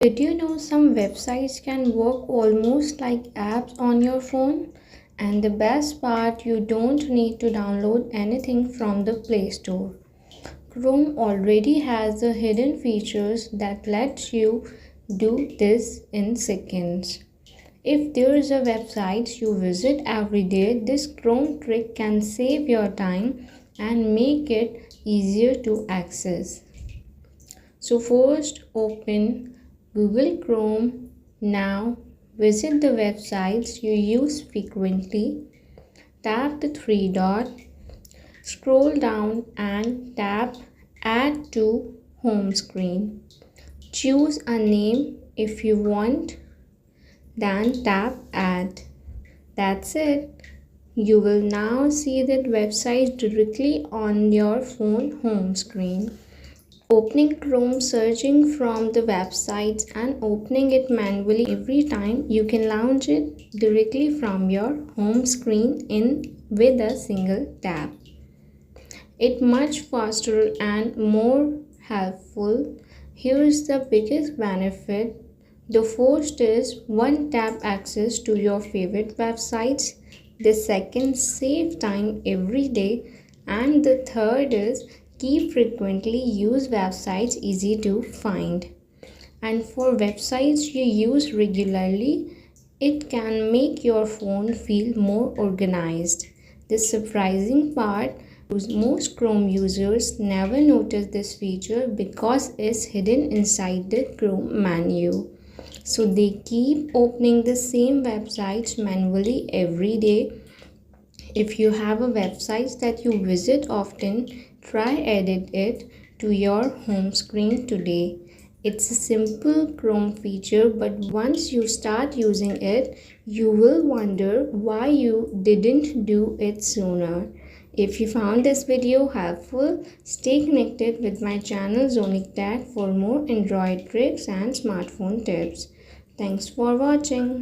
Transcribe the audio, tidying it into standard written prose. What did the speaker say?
Did you know some websites can work almost like apps on your phone? And the best part, you don't need to download anything from the Play Store. Chrome already has the hidden features that let you do this in seconds. If there is a website you visit every day, this Chrome trick can save your time and make it easier to access. So first open Google Chrome. Now visit the websites you use frequently. Tap the three dot, scroll down and tap Add to Home Screen. Choose a name if you want, then tap Add. That's it. You will now see that website directly on your phone home screen. Opening Chrome, searching from the websites and opening it manually every time, you can launch it directly from your home screen with a single tap. It's much faster and more helpful. Here's the biggest benefit. The first is one tap access to your favorite websites. The second, save time every day. And the third is keep frequently used websites easy to find. And for websites you use regularly, it can make your phone feel more organized. The surprising part, most Chrome users never notice this feature because it's hidden inside the Chrome menu. So they keep opening the same websites manually every day. If you have a website that you visit often, try edit it to your home screen today. It's a simple Chrome feature, but once you start using it, you will wonder why you didn't do it sooner. If you found this video helpful, stay connected with my channel Zonic Tech for more Android tricks and smartphone tips. Thanks for watching.